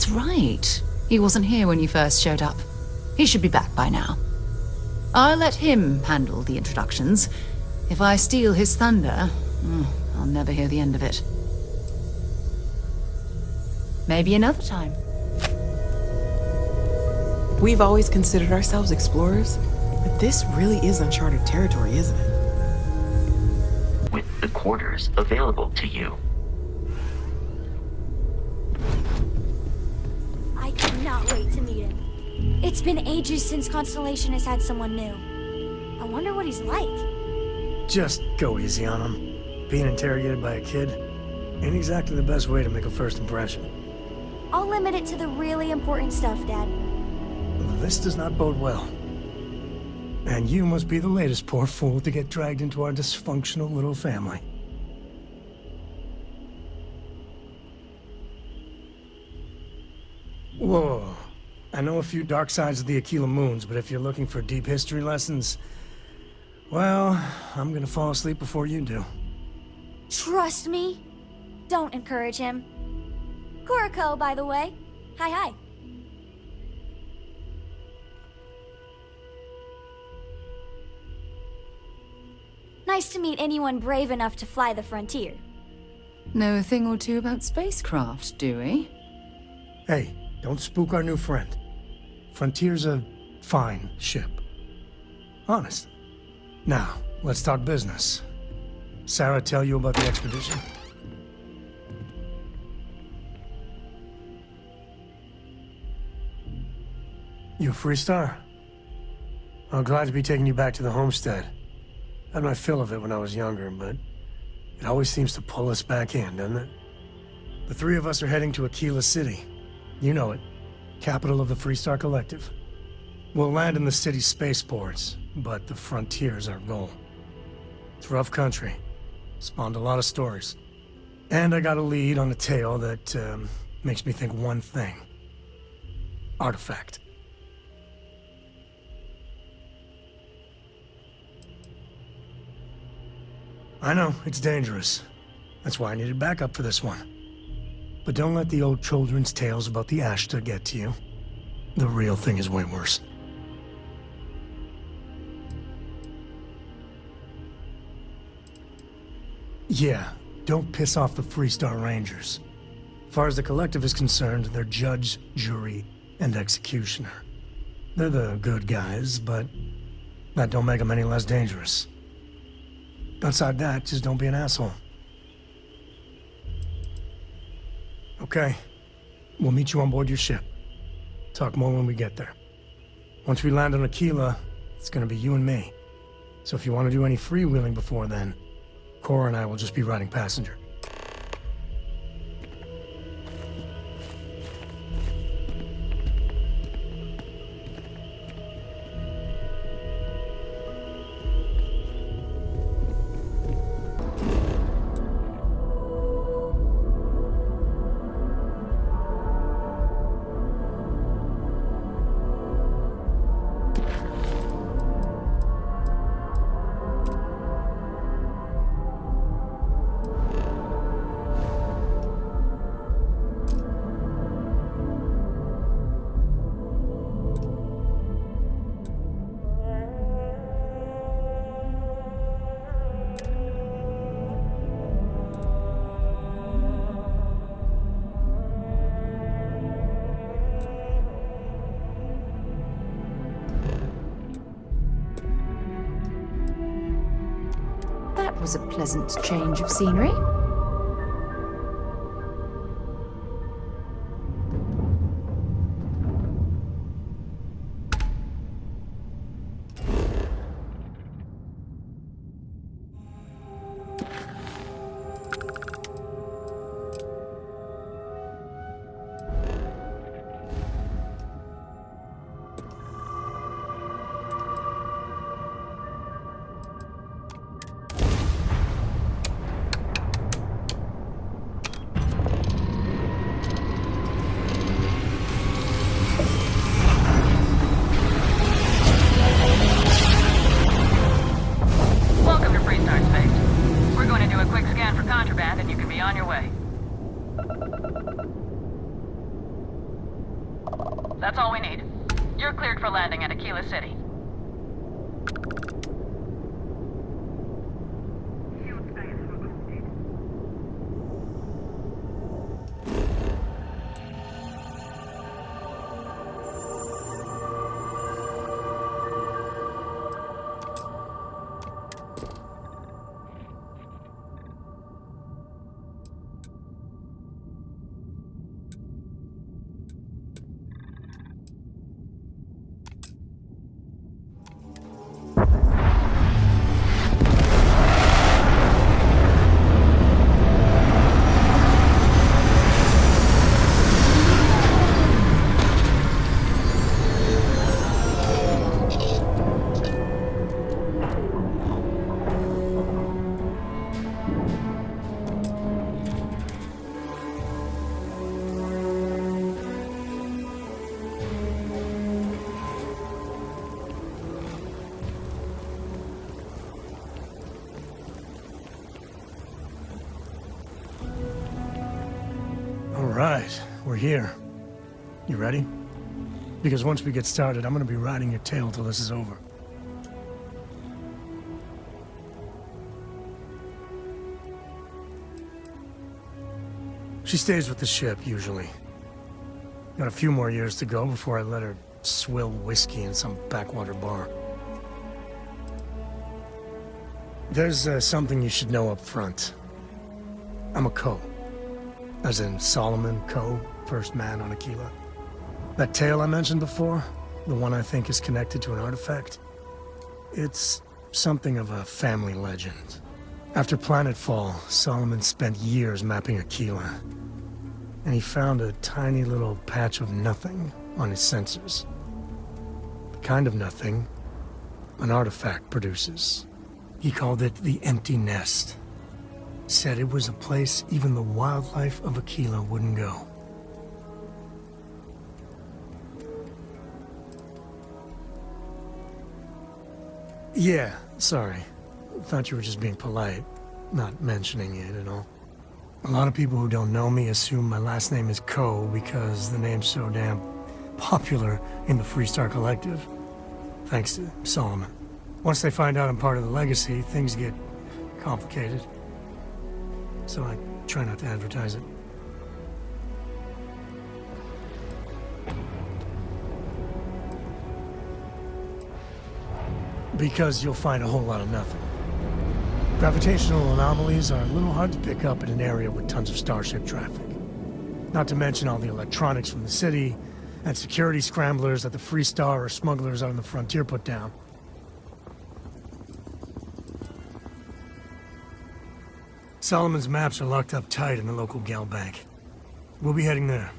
That's right. He wasn't here when you first showed up. He should be back by now. I'll let him handle the introductions. If I steal his thunder, I'll never hear the end of it. Maybe another time. We've always considered ourselves explorers, but this really is uncharted territory, isn't it? With the quarters available to you. I cannot wait to meet him. It's been ages since Constellation has had someone new. I wonder what he's like. Just go easy on him. Being interrogated by a kid ain't exactly the best way to make a first impression. I'll limit it to the really important stuff, Dad. This does not bode well. And you must be the latest poor fool to get dragged into our dysfunctional little family. Whoa. I know a few dark sides of the Akila Moons, but if you're looking for deep history lessons, well, I'm gonna fall asleep before you do. Trust me. Don't encourage him. Cora, by the way. Hi. Nice to meet anyone brave enough to fly the frontier. Know a thing or two about spacecraft, do we? Hey, don't spook our new friend. Frontier's a fine ship. Honest. Now, let's talk business. Sarah tell you about the expedition? You a Freestar? I'm glad to be taking you back to the homestead. Had my fill of it when I was younger, but it always seems to pull us back in, doesn't it? The three of us are heading to Akila City. You know it. Capital of the Freestar Collective. We'll land in the city's spaceports, but the frontier's our goal. It's rough country. Spawned a lot of stories. And I got a lead on a tale that makes me think one thing. Artifact. I know, it's dangerous. That's why I needed backup for this one. But don't let the old children's tales about the Ashta get to you. The real thing is way worse. Yeah, don't piss off the Freestar Rangers. As far as the Collective is concerned, they're judge, jury, and executioner. They're the good guys, but that don't make them any less dangerous. Outside that, just don't be an asshole. Okay. We'll meet you on board your ship. Talk more when we get there. Once we land on Akila, it's gonna be you and me. So if you want to do any freewheeling before then, Cora and I will just be riding passenger. That was a pleasant change of scenery. That's all we need. You're cleared for landing at Akila City. Alright, we're here. You ready? Because once we get started, I'm gonna be riding your tail till this is over. She stays with the ship, usually. Got a few more years to go before I let her swill whiskey in some backwater bar. There's something you should know up front. I'm a Coe. As in Solomon Coe, first man on Akila. That tale I mentioned before, the one I think is connected to an artifact, it's something of a family legend. After Planetfall, Solomon spent years mapping Akila, and he found a tiny little patch of nothing on his sensors. The kind of nothing an artifact produces. He called it the Empty Nest. Said it was a place even the wildlife of Akila wouldn't go. Yeah, sorry. Thought you were just being polite, not mentioning it at all. A lot of people who don't know me assume my last name is Coe because the name's so damn popular in the Freestar Collective. Thanks to Solomon. Once they find out I'm part of the Legacy, things get complicated. So I try not to advertise it. Because you'll find a whole lot of nothing. Gravitational anomalies are a little hard to pick up in an area with tons of starship traffic. Not to mention all the electronics from the city, and security scramblers that the Freestar or smugglers out on the frontier put down. Solomon's maps are locked up tight in the local gal bank. We'll be heading there.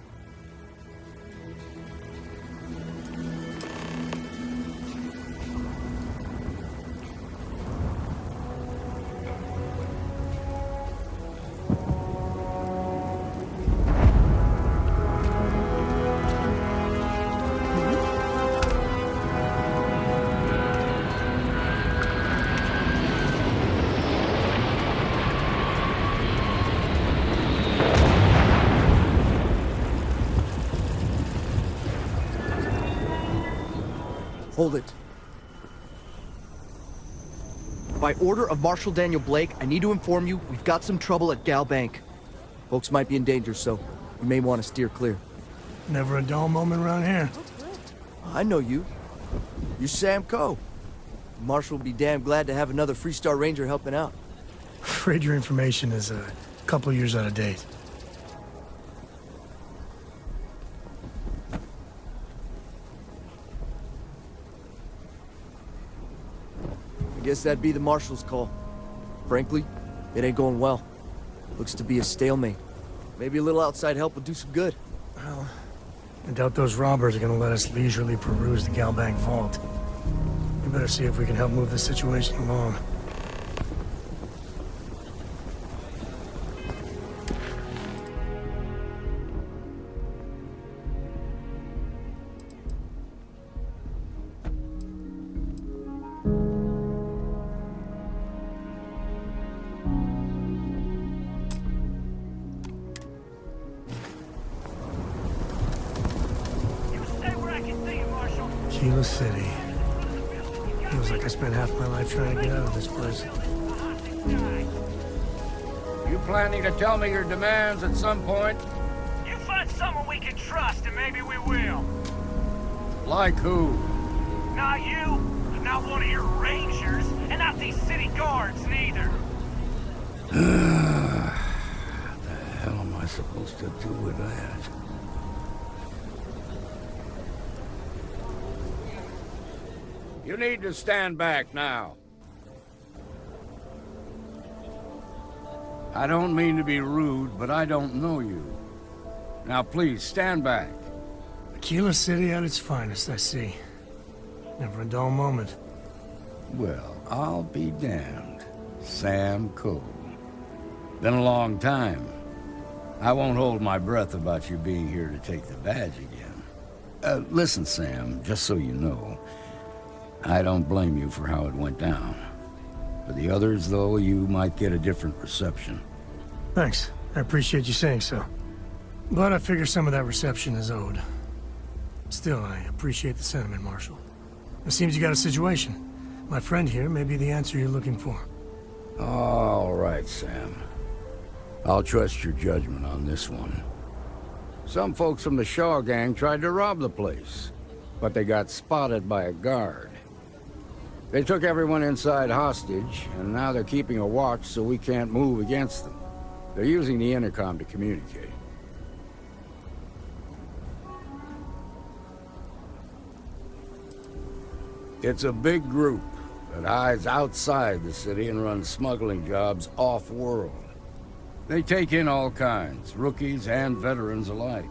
Hold it. By order of Marshal Daniel Blake, I need to inform you we've got some trouble at Gal Bank. Folks might be in danger, so you may want to steer clear. Never a dull moment around here. I know you. You're Sam Coe. Marshal will be damn glad to have another Freestar Ranger helping out. Afraid your information is a couple years out of date. I guess that'd be the Marshal's call. Frankly, it ain't going well. Looks to be a stalemate. Maybe a little outside help would do some good. Well, I doubt those robbers are gonna let us leisurely peruse the Galbank vault. We better see if we can help move this situation along. Akila City. Feels like I spent half my life trying to get out of this place. You planning to tell me your demands at some point? You find someone we can trust and maybe we will. Like who? Not you, not one of your rangers, and not these city guards neither. The hell am I supposed to do with that? You need to stand back now. I don't mean to be rude, but I don't know you. Now please, stand back. Akila City at its finest, I see. Never a dull moment. Well, I'll be damned. Sam Coe. Been a long time. I won't hold my breath about you being here to take the badge again. Listen, Sam, just so you know, I don't blame you for how it went down. For the others, though, you might get a different reception. Thanks. I appreciate you saying so. But I figure some of that reception is owed. Still, I appreciate the sentiment, Marshal. It seems you got a situation. My friend here may be the answer you're looking for. All right, Sam. I'll trust your judgment on this one. Some folks from the Shaw gang tried to rob the place, but they got spotted by a guard. They took everyone inside hostage, and now they're keeping a watch so we can't move against them. They're using the intercom to communicate. It's a big group that hides outside the city and runs smuggling jobs off-world. They take in all kinds, rookies and veterans alike.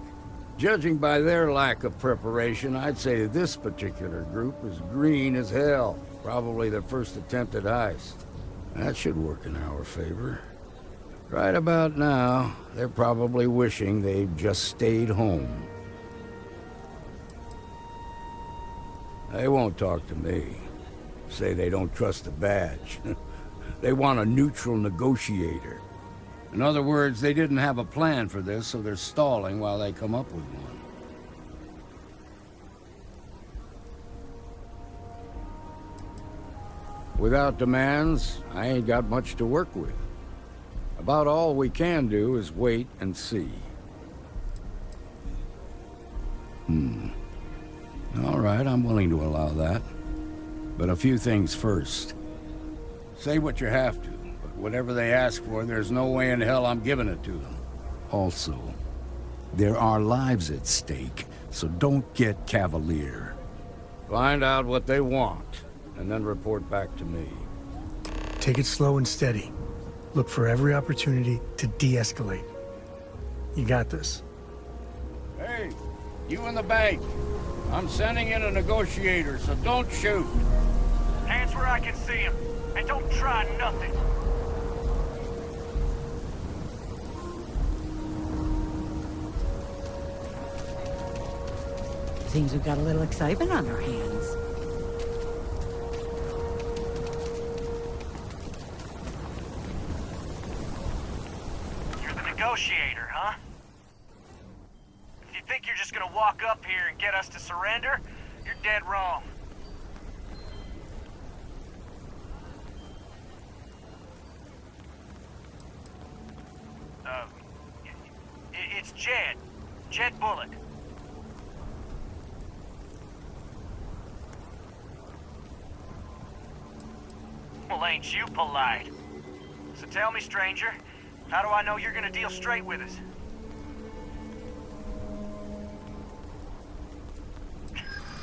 Judging by their lack of preparation, I'd say this particular group is green as hell. Probably their first attempt at heist. That should work in our favor. Right about now, they're probably wishing they'd just stayed home. They won't talk to me. Say they don't trust the badge. They want a neutral negotiator. In other words, they didn't have a plan for this, so they're stalling while they come up with one. Without demands, I ain't got much to work with. About all we can do is wait and see. All right, I'm willing to allow that. But a few things first. Say what you have to, but whatever they ask for, there's no way in hell I'm giving it to them. Also, there are lives at stake, so don't get cavalier. Find out what they want, and then report back to me. Take it slow and steady. Look for every opportunity to de-escalate. You got this. Hey, you in the bank. I'm sending in a negotiator, so don't shoot. Hands where I can see him, and don't try nothing. Seems we've got a little excitement on our hands. You're the negotiator, huh? If you think you're just gonna walk up here and get us to surrender, you're dead wrong. It's Jed. Jed Bullock. Well, ain't you polite? So tell me, stranger, how do I know you're gonna deal straight with us?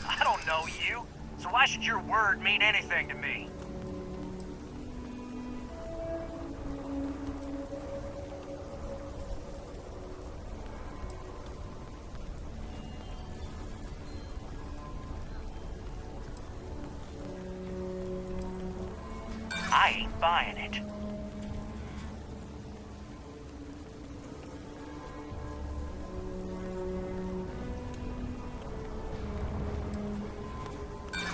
I don't know you, so why should your word mean anything to me? I ain't buying it.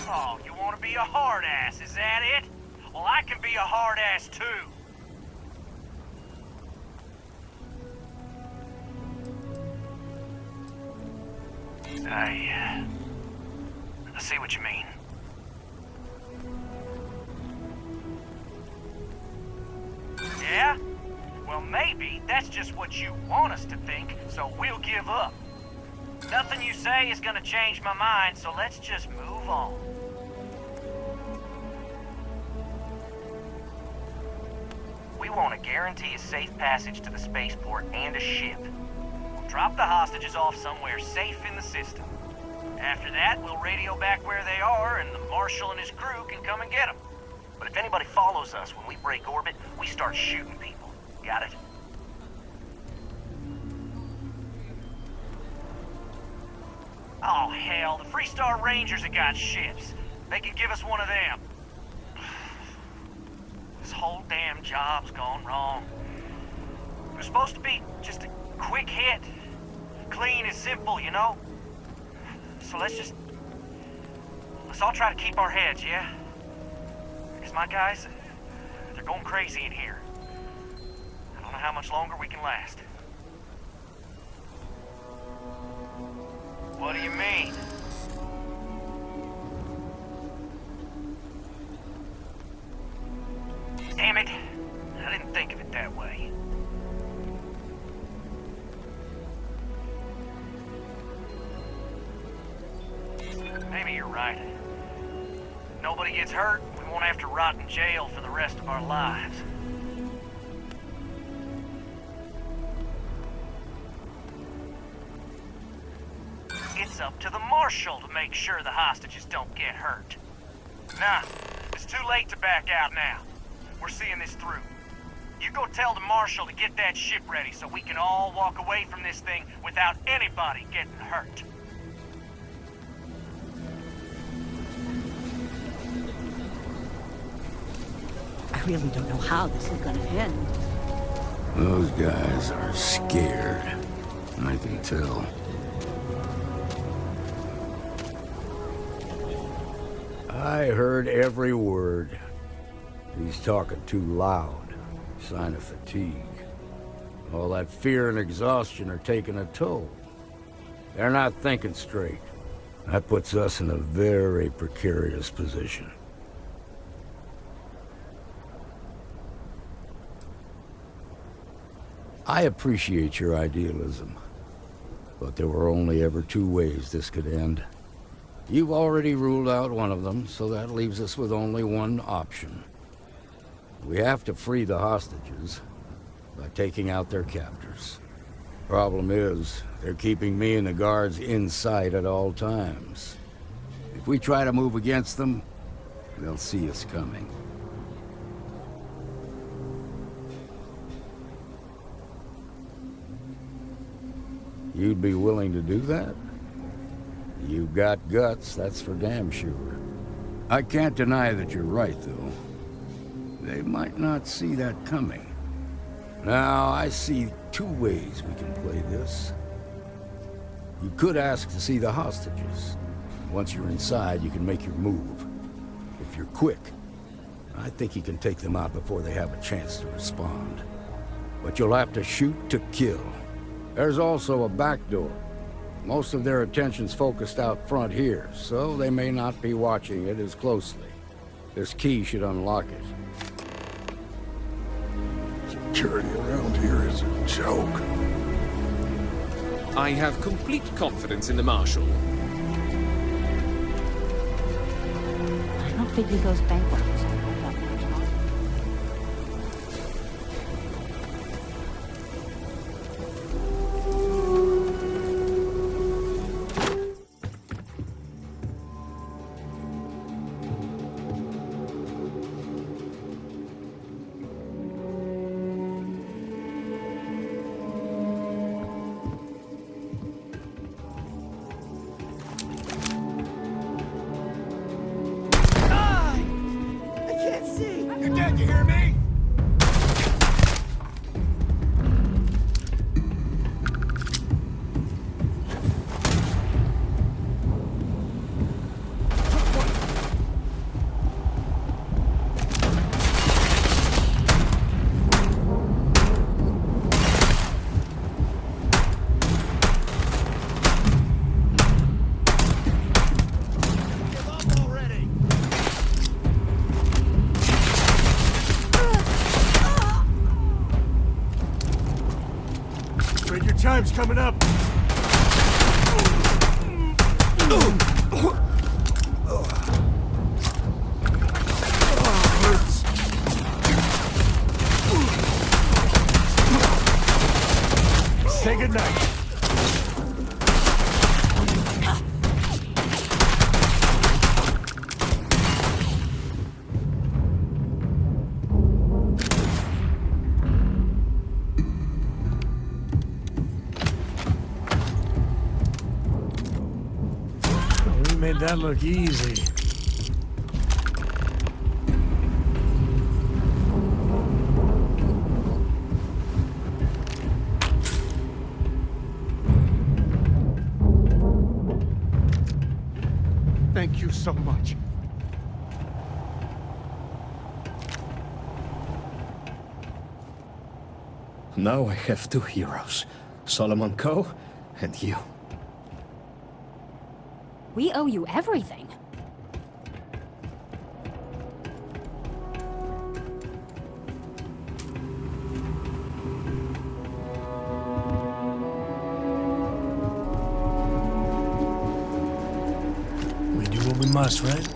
Oh, you want to be a hard ass, is that it? Well, I can be a hard ass too. see what you mean. Yeah? Well, maybe that's just what you want us to think, so we'll give up. Nothing you say is gonna change my mind, so let's just move on. We want to guarantee a safe passage to the spaceport and a ship. We'll drop the hostages off somewhere safe in the system. After that, we'll radio back where they are, and the Marshal and his crew can come and get them. But if anybody follows us when we break orbit, we start shooting people. Got it? Oh, hell, the Freestar Rangers have got ships. They can give us one of them. This whole damn job's gone wrong. It was supposed to be just a quick hit. Clean and simple, you know? So let's all try to keep our heads, yeah? Because my guys, they're going crazy in here. I don't know how much longer we can last. What do you mean? Damn it. I didn't think of it that way. Maybe you're right. Nobody gets hurt, we won't have to rot in jail for the rest of our lives. It's up to the Marshal to make sure the hostages don't get hurt. Nah, it's too late to back out now. We're seeing this through. You go tell the Marshal to get that ship ready so we can all walk away from this thing without anybody getting hurt. I really don't know how this is gonna end. Those guys are scared. I can tell. I heard every word. He's talking too loud. Sign of fatigue. All that fear and exhaustion are taking a toll. They're not thinking straight. That puts us in a very precarious position. I appreciate your idealism, but there were only ever two ways this could end. You've already ruled out one of them, so that leaves us with only one option. We have to free the hostages by taking out their captors. Problem is, they're keeping me and the guards in sight at all times. If we try to move against them, they'll see us coming. You'd be willing to do that? You've got guts, that's for damn sure. I can't deny that you're right, though. They might not see that coming. Now, I see two ways we can play this. You could ask to see the hostages. Once you're inside, you can make your move. If you're quick, I think you can take them out before they have a chance to respond. But you'll have to shoot to kill. There's also a back door. Most of their attention's focused out front here, so they may not be watching it as closely. This key should unlock it. Security around here is a joke. I have complete confidence in the Marshal. I don't think he goes bankrupt. time's coming up. Say goodnight. We made that look easy. Thank you so much. Now I have two heroes, Sam Coe and you. We owe you everything. We do what we must, right?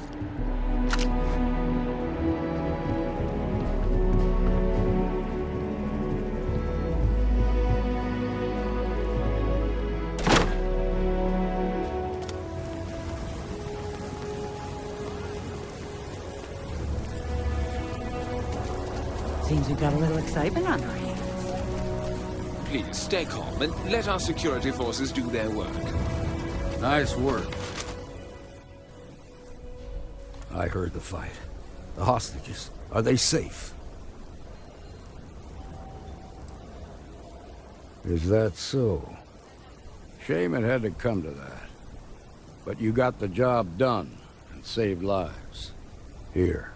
Seems we've got a little excitement on our hands. Please, stay calm and let our security forces do their work. Nice work. I heard the fight. The hostages, are they safe? Is that so? Shame it had to come to that. But you got the job done and saved lives. Here,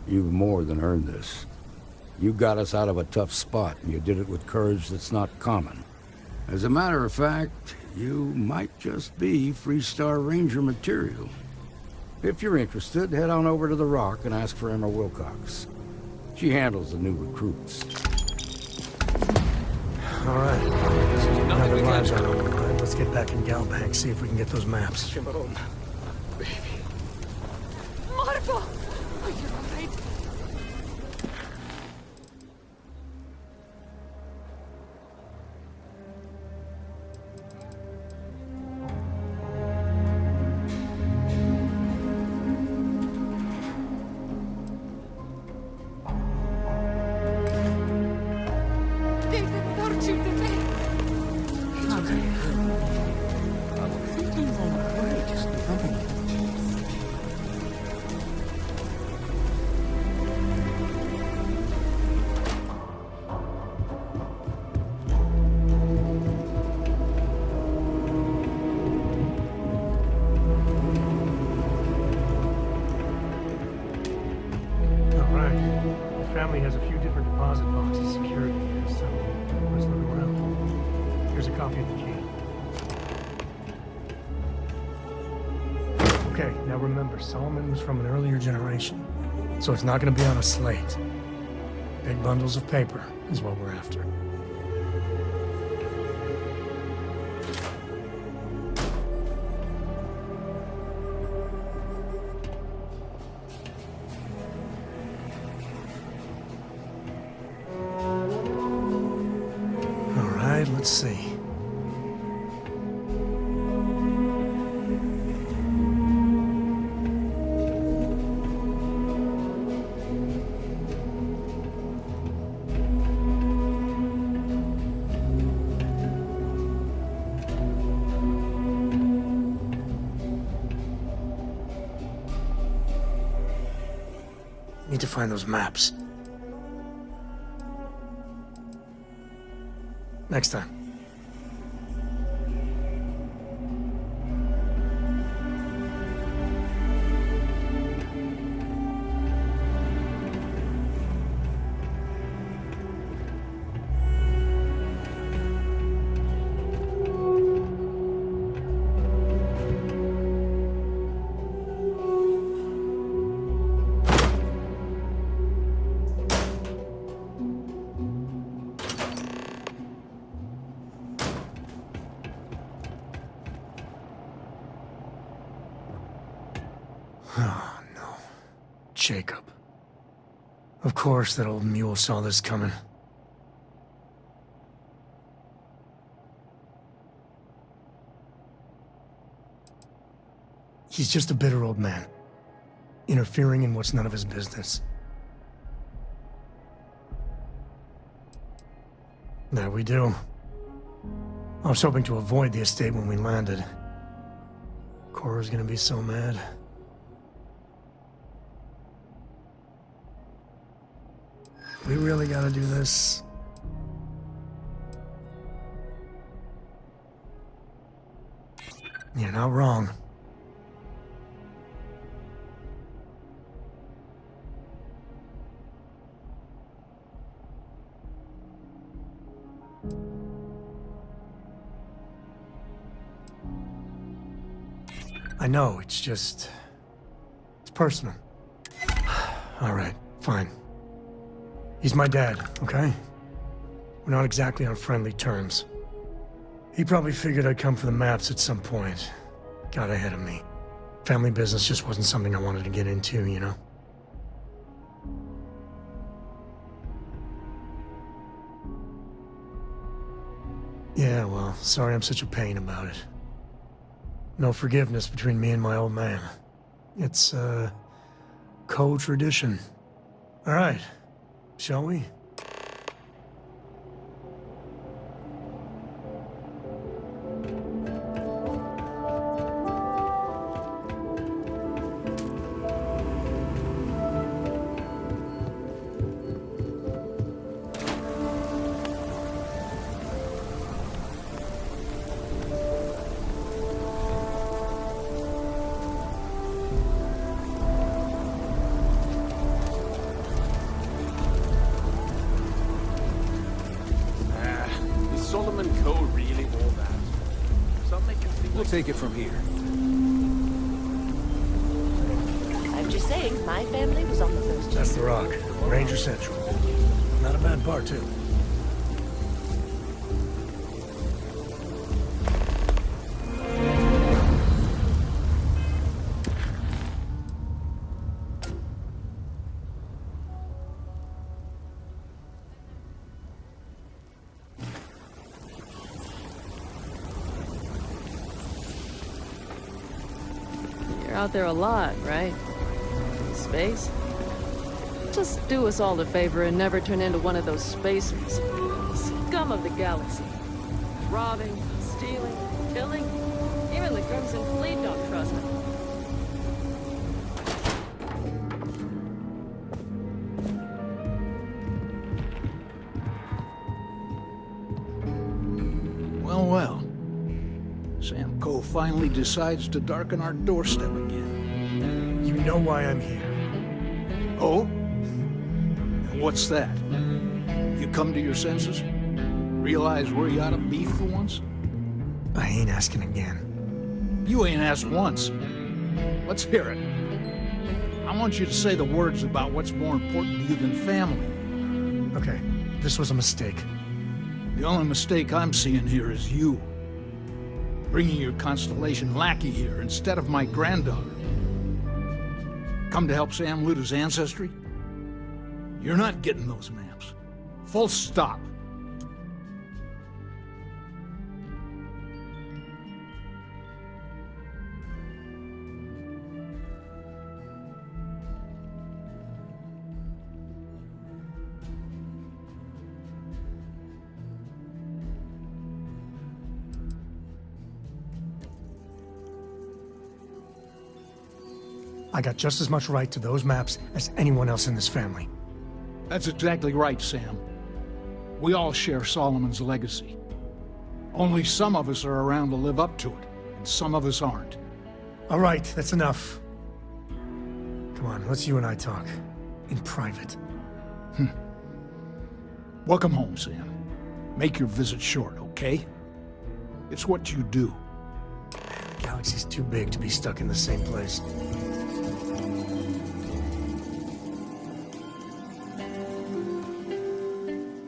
you've more than earned this. You got us out of a tough spot, and you did it with courage that's not common. As a matter of fact, you might just be Freestar Ranger material. If you're interested, head on over to the Rock and ask for Emma Wilcox. She handles the new recruits. All right. Now that lives are on the line, let's get back in Galbank, see if we can get those maps. Shimon, baby. Marco! Are you alright? Family has a few different deposit boxes secured here, so let's look around. Here's a copy of the key. Okay, now remember, Solomon was from an earlier generation, so it's not going to be on a slate. Big bundles of paper is what we're after. Let's see. Need to find those maps. Next time. Oh, no. Jacob. Of course that old mule saw this coming. He's just a bitter old man, interfering in what's none of his business. There we do. I was hoping to avoid the estate when we landed. Cora's gonna be so mad. We really gotta do this. You're not wrong. I know, it's just... it's personal. All right, fine. He's my dad, okay? We're not exactly on friendly terms. He probably figured I'd come for the maps at some point. Got ahead of me. Family business just wasn't something I wanted to get into, you know? Yeah, well, sorry I'm such a pain about it. No forgiveness between me and my old man. It's, Coe tradition. All right, shall we? We'll take it from here. I'm just saying, my family was on the first. That's the Rock. Ranger Central. Not a bad bar, too. Out there a lot, right? Space? Just do us all a favor and never turn into one of those spacers. Scum of the galaxy. Robbing, stealing, killing. Even the Crimson Fleet don't trust them. Well, well. Sam Coe finally decides to darken our doorstep again. You know why I'm here. Oh? And what's that? You come to your senses? Realize where you ought to be for once? I ain't asking again. You ain't asked once. Let's hear it. I want you to say the words about what's more important to you than family. Okay, this was a mistake. The only mistake I'm seeing here is you. Bringing your Constellation lackey here instead of my granddaughter. Come to help Sam loot his ancestry? You're not getting those maps. Full stop. I got just as much right to those maps as anyone else in this family. That's exactly right, Sam. We all share Solomon's legacy. Only some of us are around to live up to it, and some of us aren't. All right, that's enough. Come on, let's you and I talk. In private. Welcome home, Sam. Make your visit short, okay? It's what you do. The galaxy's too big to be stuck in the same place.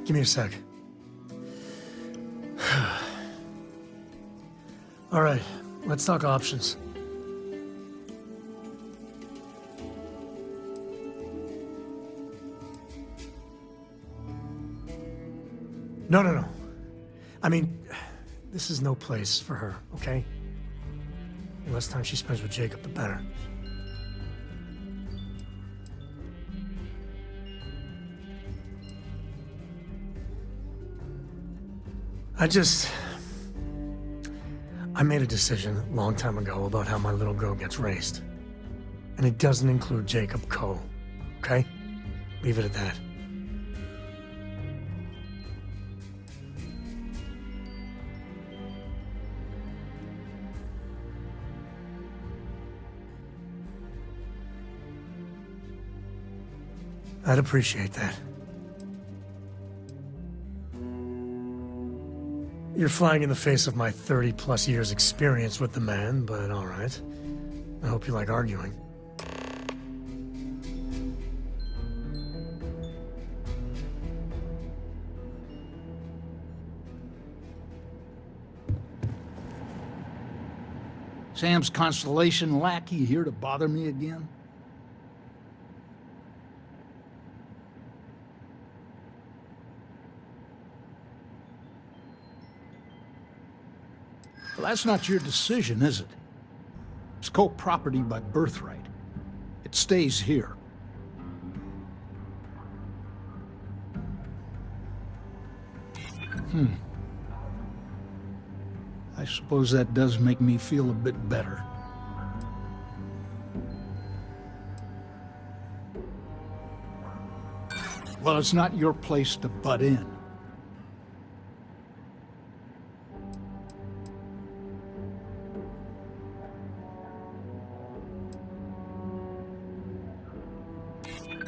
Give me a sec. All right, let's talk options. No. I mean, this is no place for her, okay? The less time she spends with Jacob, the better. I made a decision a long time ago about how my little girl gets raised. And it doesn't include Jacob Coe, okay? Leave it at that. I'd appreciate that. You're flying in the face of my 30-plus years experience with the man, but all right. I hope you like arguing. Sam's Constellation lackey here to bother me again? Well, that's not your decision, is it? It's Coe property by birthright. It stays here. I suppose that does make me feel a bit better. Well, it's not your place to butt in.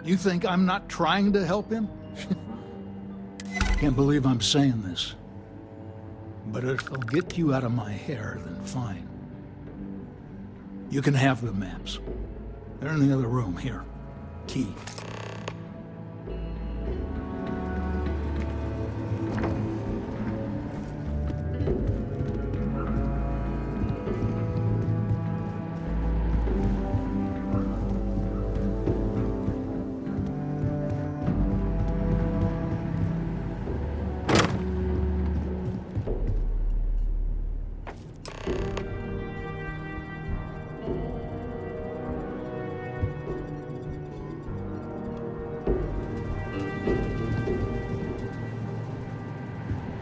You think I'm not trying to help him? Can't believe I'm saying this. But if it'll get you out of my hair, then fine. You can have the maps. They're in the other room, here. Key.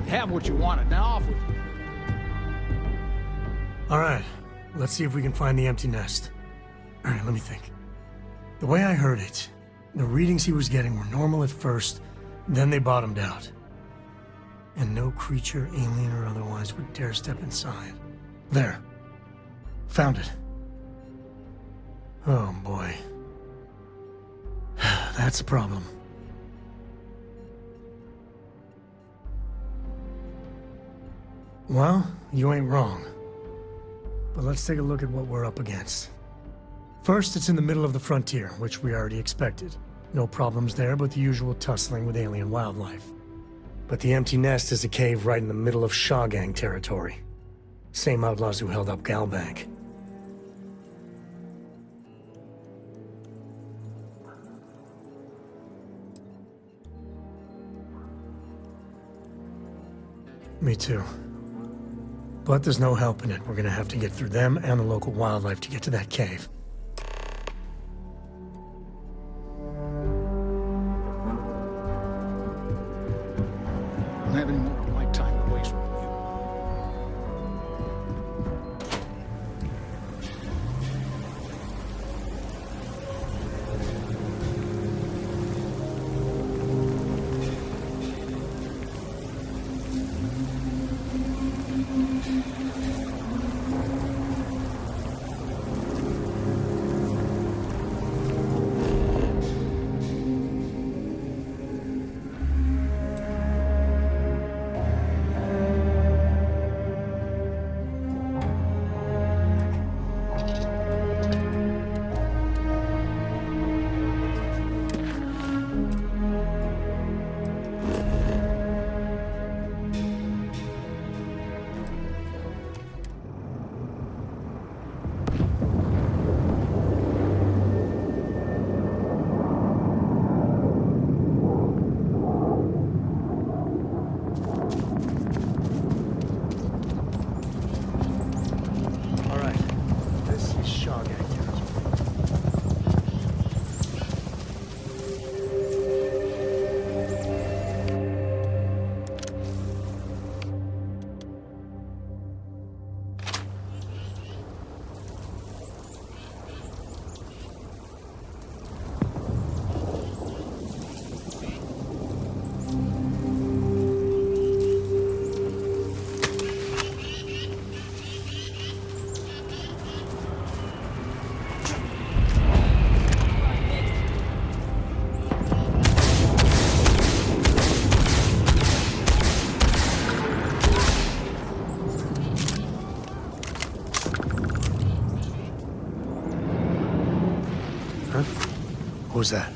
Have what you wanted. Now off with you. All right, let's see if we can find the empty nest. All right, let me think. The way I heard it, the readings he was getting were normal at first, then they bottomed out. And no creature, alien or otherwise, would dare step inside. There. Found it. Oh boy. That's a problem. Well, you ain't wrong. But let's take a look at what we're up against. First, it's in the middle of the frontier, which we already expected. No problems there, but the usual tussling with alien wildlife. But the empty nest is a cave right in the middle of Shawgang territory. Same outlaws who held up Galbank. Me too. But there's no help in it. We're gonna have to get through them and the local wildlife to get to that cave. I don't have any more of my time to waste with you. was that?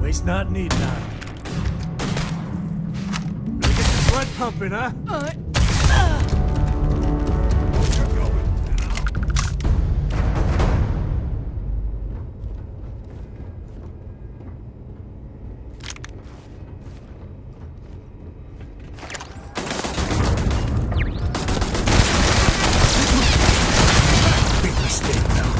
Waste not, need not. Better get the blood pumping, huh? Big mistake, though.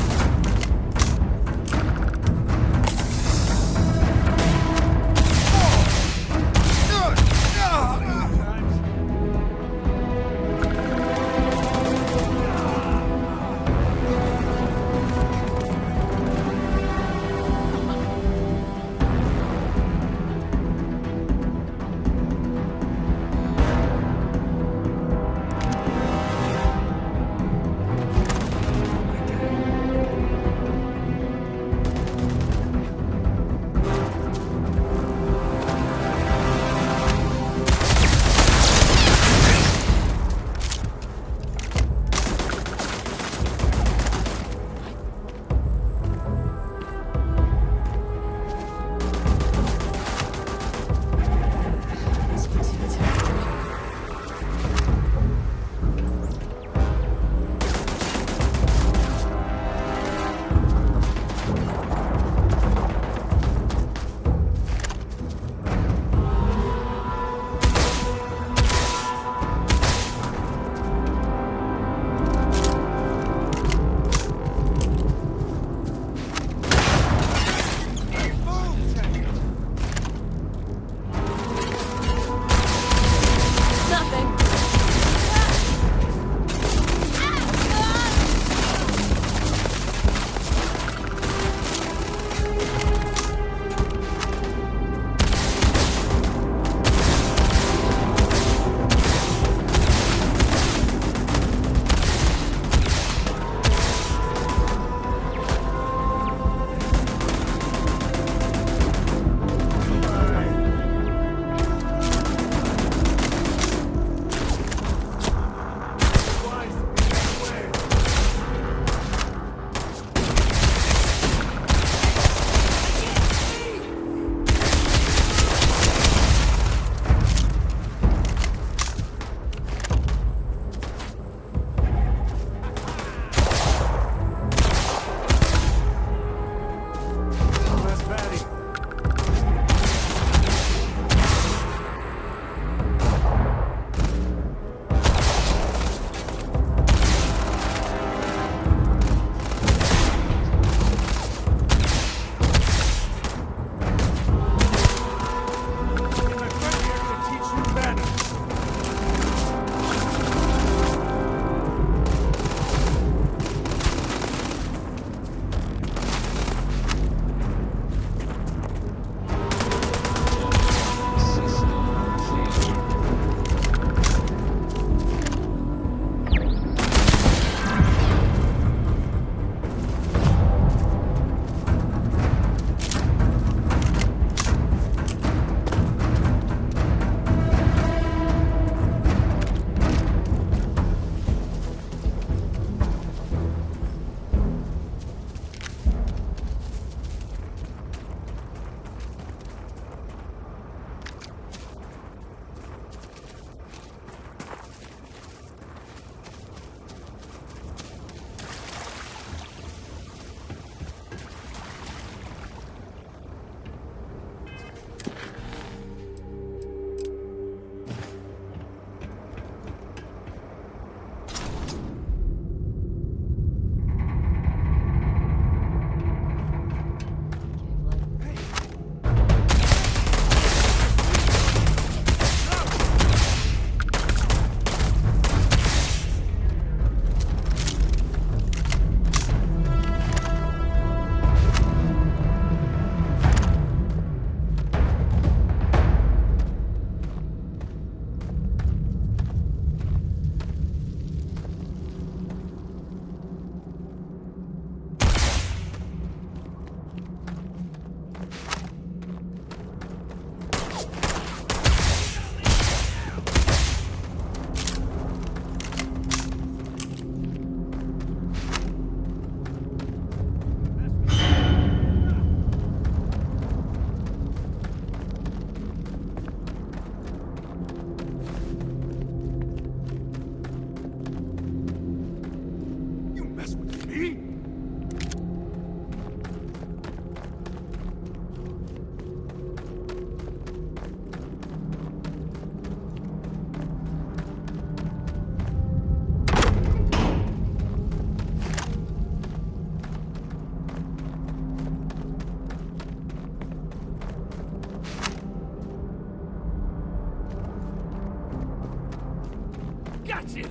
Got you!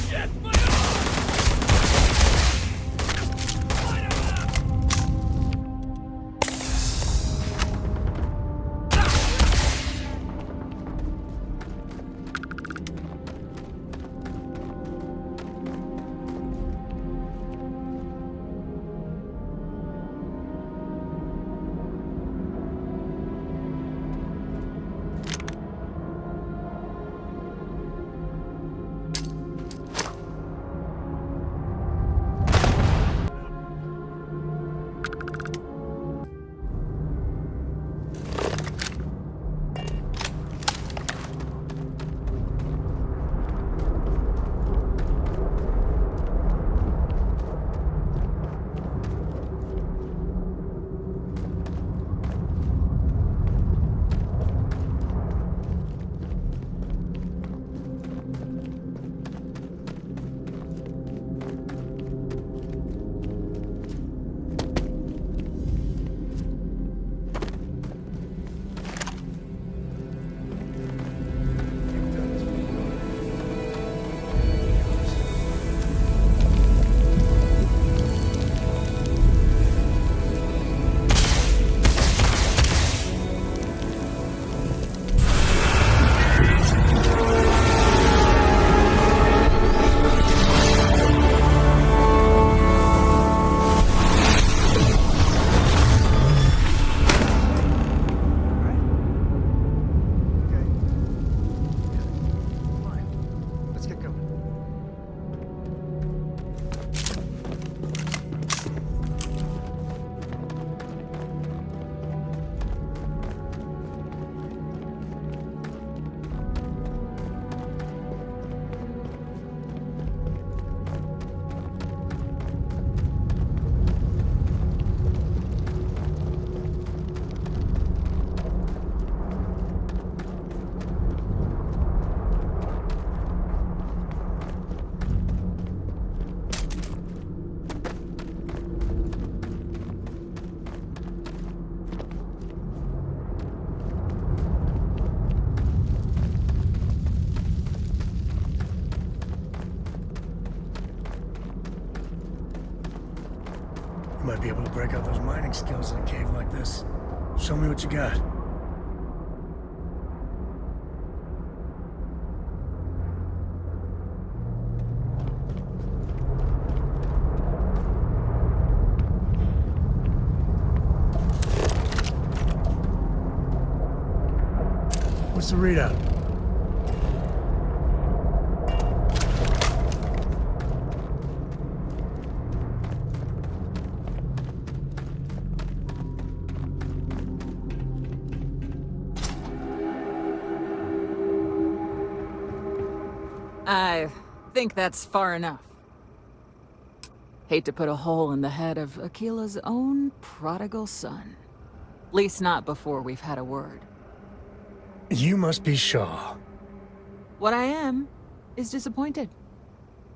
Shit, my Might be able to break out those mining skills in a cave like this. Show me what you got. What's the readout? I think that's far enough. Hate to put a hole in the head of Akila's own prodigal son. Least not before we've had a word. You must be Shaw. What I am is disappointed.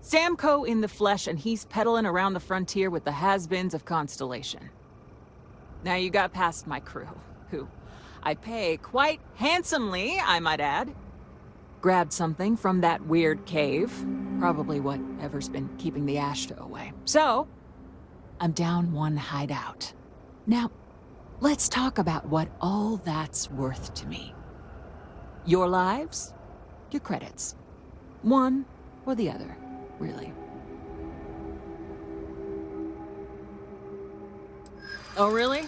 Sam Coe in the flesh, and he's peddling around the frontier with the has-beens of Constellation. Now you got past my crew, who I pay quite handsomely, I might add. Grabbed something from that weird cave. Probably whatever's been keeping the Ashta away. So, I'm down one hideout. Now, let's talk about what all that's worth to me. Your lives, your credits. One or the other, really. Oh, really?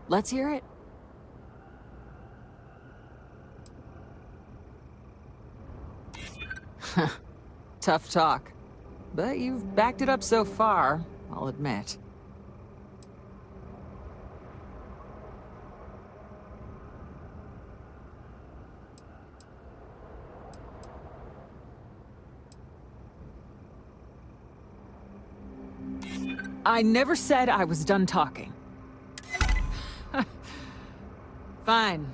Let's hear it. Tough talk. But you've backed it up so far, I'll admit. I never said I was done talking. Fine.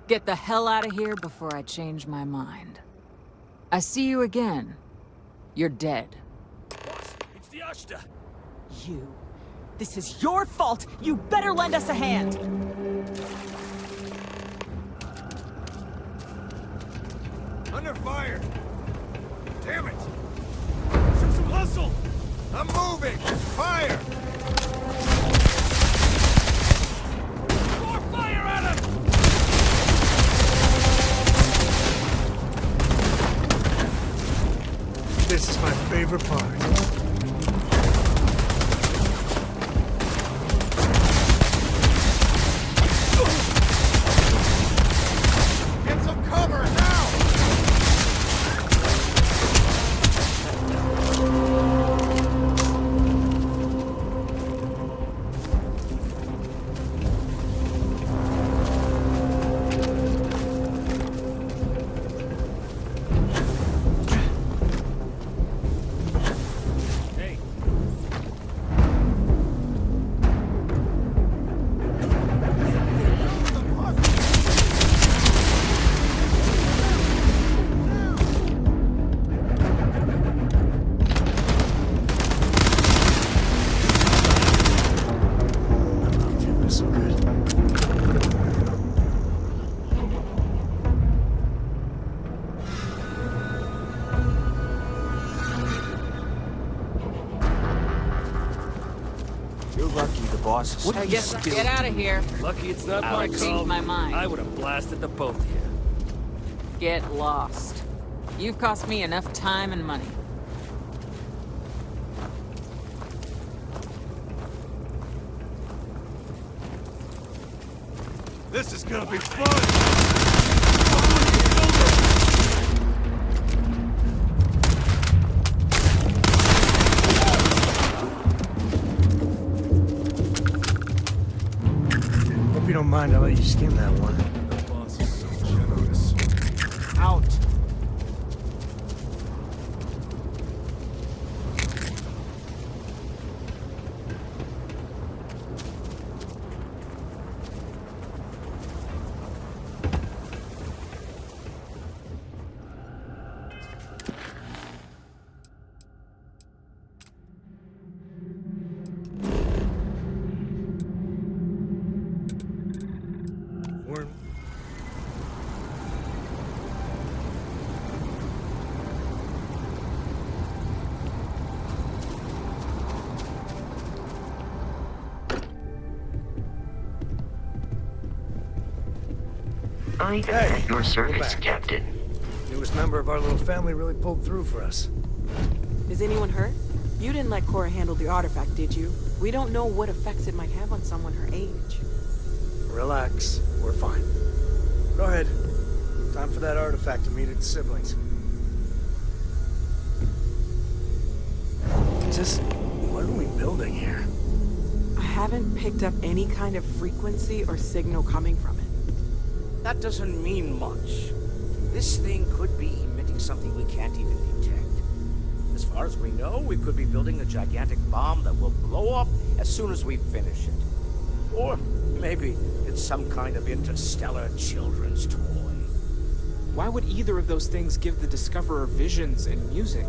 Get the hell out of here before I change my mind. I see you again. You're dead. Boss, it's the Ashta. You. This is your fault. You better lend us a hand. Under fire! Damn it! Show some hustle! I'm moving! Fire! More fire at him! This is my favorite part. Get some cover now! What I guess get out of here. Lucky it's not I my changed call. my mind. I would have blasted the both of you. Get lost. You've cost me enough time and money. This is gonna be fun! Hope you don't mind, I'll let you skin that one. The boss is so generous. Out. I am at your service, Captain. Newest member of our little family really pulled through for us. Is anyone hurt? You didn't let Cora handle the artifact, did you? We don't know what effects it might have on someone her age. Relax, we're fine. Go ahead. Time for that artifact to meet its siblings. Just, what are we building here? I haven't picked up any kind of frequency or signal coming from it. That doesn't mean much. This thing could be emitting something we can't even detect. As far as we know, we could be building a gigantic bomb that will blow up as soon as we finish it. Or maybe it's some kind of interstellar children's toy. Why would either of those things give the Discoverer visions and music?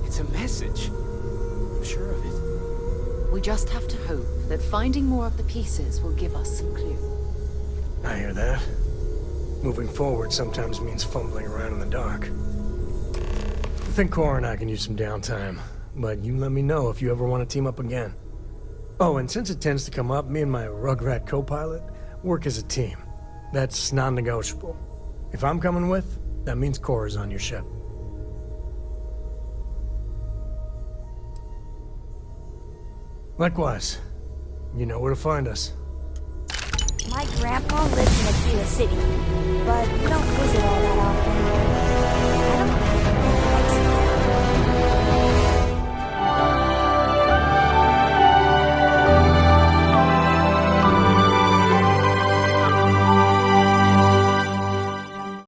It's a message. I'm sure of it. We just have to hope that finding more of the pieces will give us some clue. I hear that. Moving forward sometimes means fumbling around in the dark. I think Cora and I can use some downtime, but you let me know if you ever want to team up again. Oh, and since it tends to come up, me and my Rugrat co-pilot work as a team. That's non-negotiable. If I'm coming with, that means Cora's on your ship. Likewise, you know where to find us. My grandpa lives in Akila City, but we don't visit all that